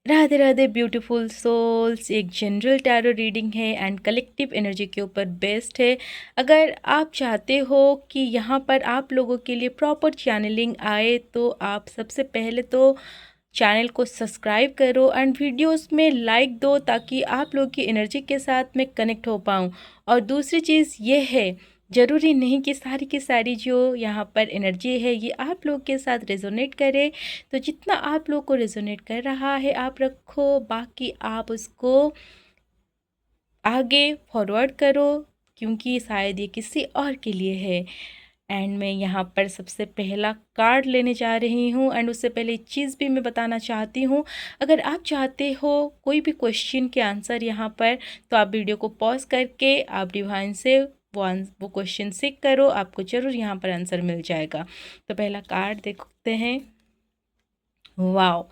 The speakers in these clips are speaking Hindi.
Radhe Radhe beautiful souls. एक जनरल टैरो रीडिंग है एंड कलेक्टिव एनर्जी के ऊपर बेस्ड है। अगर आप चाहते हो कि यहाँ पर आप लोगों के लिए प्रॉपर चैनलिंग आए तो आप सबसे पहले तो चैनल को सब्सक्राइब करो एंड वीडियोस में लाइक दो ताकि आप लोगों की एनर्जी के साथ मैं कनेक्ट हो पाऊँ। और दूसरी चीज़ ये है, ज़रूरी नहीं कि सारी की सारी जो यहाँ पर एनर्जी है ये आप लोग के साथ रेजोनेट करे। तो जितना आप लोग को रेजोनेट कर रहा है आप रखो, बाकी आप उसको आगे फॉरवर्ड करो क्योंकि शायद ये किसी और के लिए है। एंड मैं यहाँ पर सबसे पहला कार्ड लेने जा रही हूँ एंड उससे पहले एक चीज़ भी मैं बताना चाहती हूँ। अगर आप चाहते हो कोई भी क्वेश्चन के आंसर यहाँ पर, तो आप वीडियो को पॉज करके आप डिवाइन से वो क्वेश्चन सीख करो, आपको ज़रूर यहाँ पर आंसर मिल जाएगा। तो पहला कार्ड देखते हैं। वाओ,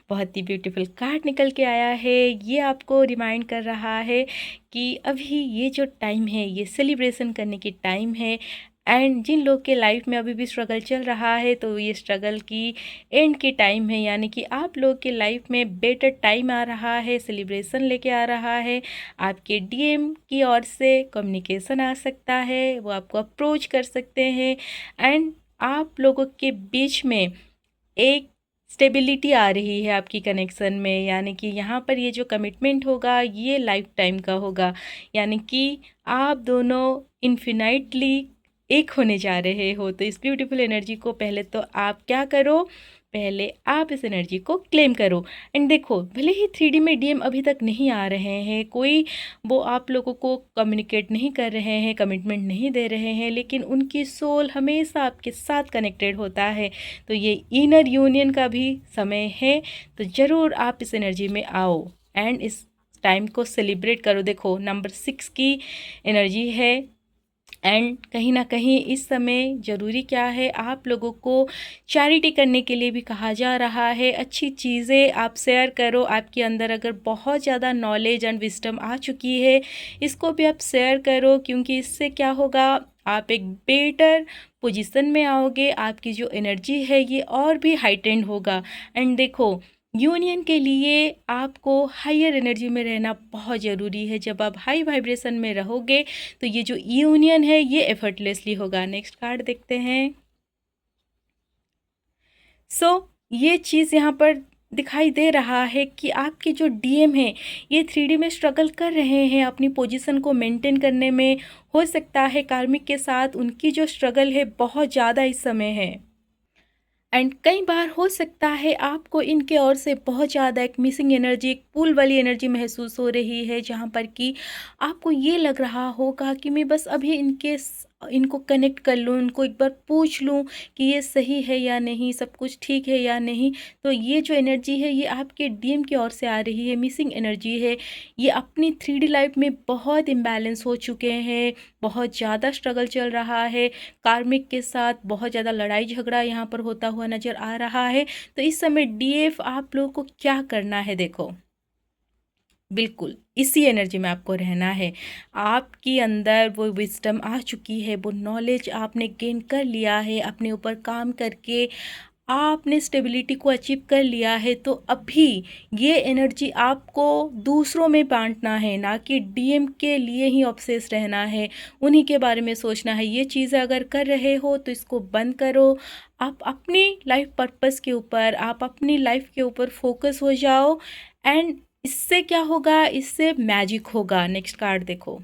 बहुत ही ब्यूटीफुल कार्ड निकल के आया है। ये आपको रिमाइंड कर रहा है कि अभी ये जो टाइम है ये सेलिब्रेशन करने की टाइम है। एंड जिन लोग के लाइफ में अभी भी स्ट्रगल चल रहा है तो ये स्ट्रगल की एंड की टाइम है, यानी कि आप लोग के लाइफ में बेटर टाइम आ रहा है, सेलिब्रेशन लेके आ रहा है। आपके डीएम की ओर से कम्युनिकेशन आ सकता है, वो आपको अप्रोच कर सकते हैं एंड आप लोगों के बीच में एक स्टेबिलिटी आ रही है आपकी कनेक्शन में, यानी कि यहाँ पर ये जो कमिटमेंट होगा ये लाइफ टाइम का होगा, यानी कि आप दोनों इन्फिनाइटली एक होने जा रहे हो। तो इस ब्यूटीफुल एनर्जी को पहले तो आप क्या करो, पहले आप इस एनर्जी को क्लेम करो। एंड देखो, भले ही 3D में डीएम अभी तक नहीं आ रहे हैं, कोई वो आप लोगों को कम्युनिकेट नहीं कर रहे हैं, कमिटमेंट नहीं दे रहे हैं, लेकिन उनकी सोल हमेशा आपके साथ कनेक्टेड होता है। तो ये इनर यूनियन का भी समय है, तो ज़रूर आप इस एनर्जी में आओ एंड इस टाइम को सेलिब्रेट करो। देखो, नंबर 6 की एनर्जी है एंड कहीं ना कहीं इस समय ज़रूरी क्या है, आप लोगों को चैरिटी करने के लिए भी कहा जा रहा है। अच्छी चीज़ें आप शेयर करो, आपके अंदर अगर बहुत ज़्यादा नॉलेज एंड विजडम आ चुकी है इसको भी आप शेयर करो, क्योंकि इससे क्या होगा, आप एक बेटर पोजीशन में आओगे, आपकी जो एनर्जी है ये और भी हाइटेंड होगा। एंड देखो, यूनियन के लिए आपको हायर एनर्जी में रहना बहुत ज़रूरी है। जब आप हाई वाइब्रेशन में रहोगे तो ये जो यूनियन है ये एफर्टलेसली होगा। नेक्स्ट कार्ड देखते हैं। ये चीज़ यहाँ पर दिखाई दे रहा है कि आपके जो डीएम है ये 3D में स्ट्रगल कर रहे हैं अपनी पोजीशन को मेंटेन करने में। हो सकता है कार्मिक के साथ उनकी जो स्ट्रगल है बहुत ज़्यादा इस समय है एंड कई बार हो सकता है आपको इनके ओर से बहुत ज़्यादा एक मिसिंग एनर्जी, एक पुल वाली एनर्जी महसूस हो रही है, जहाँ पर कि आपको ये लग रहा होगा कि मैं बस अभी इनको कनेक्ट कर लूँ, इनको एक बार पूछ लूँ कि ये सही है या नहीं, सब कुछ ठीक है या नहीं। तो ये जो एनर्जी है ये आपके डीएम की ओर से आ रही है, मिसिंग एनर्जी है। ये अपनी 3D लाइफ में बहुत इम्बैलेंस हो चुके हैं, बहुत ज़्यादा स्ट्रगल चल रहा है, कार्मिक के साथ बहुत ज़्यादा लड़ाई झगड़ा यहाँ पर होता हुआ नज़र आ रहा है। तो इस समय डीएफ आप लोगों को क्या करना है, देखो बिल्कुल इसी एनर्जी में आपको रहना है। आपके अंदर वो विजडम आ चुकी है, वो नॉलेज आपने गेन कर लिया है, अपने ऊपर काम करके आपने स्टेबिलिटी को अचीव कर लिया है। तो अभी ये एनर्जी आपको दूसरों में बांटना है, ना कि डीएम के लिए ही ऑब्सेस रहना है, उन्हीं के बारे में सोचना है। ये चीज़ें अगर कर रहे हो तो इसको बंद करो। आप अपनी लाइफ पर्पस के ऊपर, आप अपनी लाइफ के ऊपर फोकस हो जाओ एंड इससे क्या होगा, इससे मैजिक होगा। नेक्स्ट कार्ड देखो,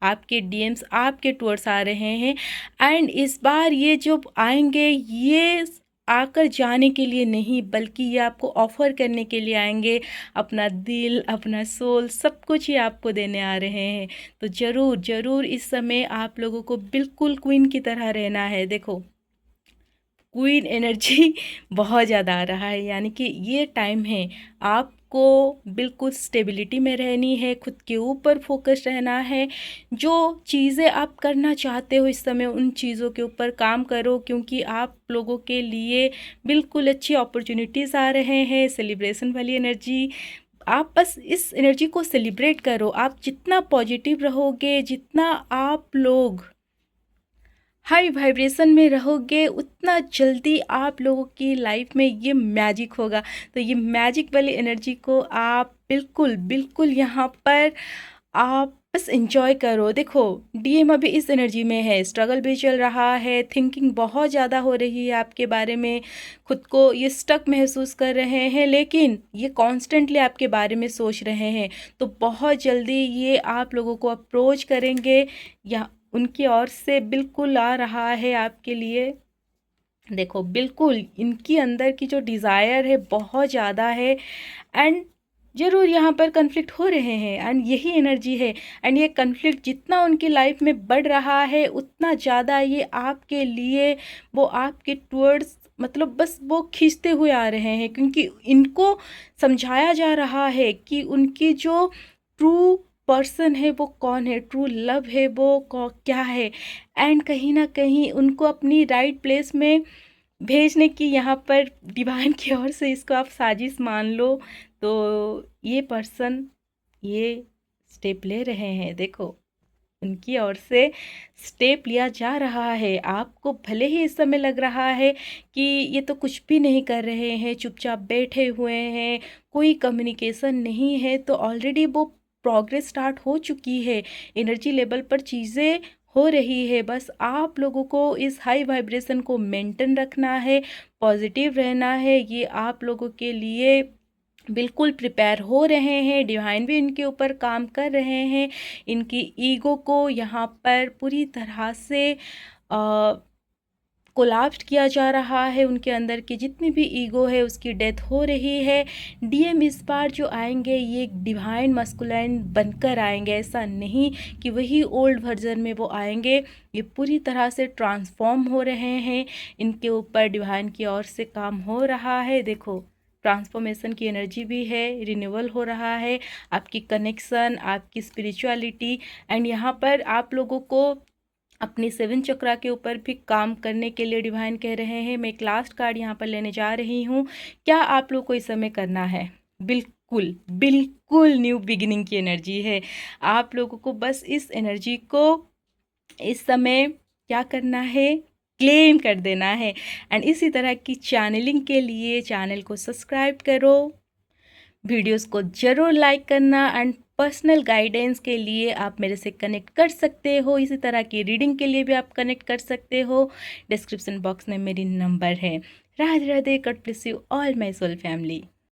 आपके डीएम्स आपके टूवर्ड्स आ रहे हैं एंड इस बार ये जो आएंगे ये आकर जाने के लिए नहीं, बल्कि ये आपको ऑफर करने के लिए आएंगे। अपना दिल, अपना सोल, सब कुछ ये आपको देने आ रहे हैं। तो ज़रूर ज़रूर इस समय आप लोगों को बिल्कुल क्वीन की तरह रहना है। देखो, क्वीन एनर्जी बहुत ज़्यादा आ रहा है, यानी कि ये टाइम है आपको बिल्कुल स्टेबिलिटी में रहनी है, खुद के ऊपर फोकस रहना है। जो चीज़ें आप करना चाहते हो इस समय उन चीज़ों के ऊपर काम करो, क्योंकि आप लोगों के लिए बिल्कुल अच्छी अपॉर्चुनिटीज़ आ रहे हैं। सेलिब्रेशन वाली एनर्जी, आप बस इस एनर्जी को सेलिब्रेट करो। आप जितना पॉजिटिव रहोगे, जितना आप लोग हाई वाइब्रेशन में रहोगे उतना जल्दी आप लोगों की लाइफ में ये मैजिक होगा। तो ये मैजिक वाली एनर्जी को आप बिल्कुल बिल्कुल यहाँ पर आप बस एंजॉय करो। देखो, डीएम अभी इस एनर्जी में है, स्ट्रगल भी चल रहा है, थिंकिंग बहुत ज़्यादा हो रही है आपके बारे में, खुद को ये स्टक महसूस कर रहे हैं, लेकिन ये कॉन्स्टेंटली आपके बारे में सोच रहे हैं। तो बहुत जल्दी ये आप लोगों को अप्रोच करेंगे, या उनकी ओर से बिल्कुल आ रहा है आपके लिए। देखो, बिल्कुल इनकी अंदर की जो डिज़ायर है बहुत ज़्यादा है, एंड ज़रूर यहाँ पर कन्फ्लिक्ट हो रहे हैं, एंड यही एनर्जी है। एंड ये कन्फ्लिक्ट जितना उनकी लाइफ में बढ़ रहा है उतना ज़्यादा ये आपके लिए, वो आपके टूवर्ड्स, मतलब बस वो खींचते हुए आ रहे हैं, क्योंकि इनको समझाया जा रहा है कि उनकी जो ट्रू पर्सन है वो कौन है, ट्रू लव है वो क्या है, एंड कहीं ना कहीं उनको अपनी राइट प्लेस में भेजने की यहाँ पर डिवाइन की ओर से, इसको आप साजिश मान लो। तो ये पर्सन ये स्टेप ले रहे हैं, देखो उनकी ओर से स्टेप लिया जा रहा है। आपको भले ही इस समय लग रहा है कि ये तो कुछ भी नहीं कर रहे हैं, चुपचाप बैठे हुए हैं, कोई कम्युनिकेशन नहीं है, तो ऑलरेडी वो प्रोग्रेस स्टार्ट हो चुकी है, एनर्जी लेवल पर चीज़ें हो रही है। बस आप लोगों को इस हाई वाइब्रेशन को मेंटेन रखना है, पॉजिटिव रहना है। ये आप लोगों के लिए बिल्कुल प्रिपेयर हो रहे हैं, डिवाइन भी इनके ऊपर काम कर रहे हैं। इनकी ईगो को यहाँ पर पूरी तरह से कोलैप्स किया जा रहा है, उनके अंदर की जितनी भी ईगो है उसकी डेथ हो रही है। डीएम इस बार जो आएंगे ये एक डिवाइन मस्कुलाइन बनकर आएंगे, ऐसा नहीं कि वही ओल्ड वर्जन में वो आएंगे। ये पूरी तरह से ट्रांसफॉर्म हो रहे हैं, इनके ऊपर डिवाइन की ओर से काम हो रहा है। देखो, ट्रांसफॉर्मेशन की एनर्जी भी है, रिन्यूअल हो रहा है, आपकी कनेक्शन, आपकी स्पिरिचुअलिटी, एंड यहाँ पर आप लोगों को अपनी 7 चक्रा के ऊपर भी काम करने के लिए डिवाइन कह रहे हैं। मैं एक लास्ट कार्ड यहाँ पर लेने जा रही हूँ। क्या आप लोग को इस समय करना है? बिल्कुल बिल्कुल न्यू बिगिनिंग की एनर्जी है। आप लोगों को बस इस एनर्जी को इस समय क्या करना है, क्लेम कर देना है। एंड इसी तरह की चैनलिंग के लिए चैनल को सब्सक्राइब करो, वीडियोस को ज़रूर लाइक करना, एंड पर्सनल गाइडेंस के लिए आप मेरे से कनेक्ट कर सकते हो। इसी तरह की रीडिंग के लिए भी आप कनेक्ट कर सकते हो, डिस्क्रिप्शन बॉक्स में मेरी नंबर है। Radhe Radhe, God bless you all my soul family.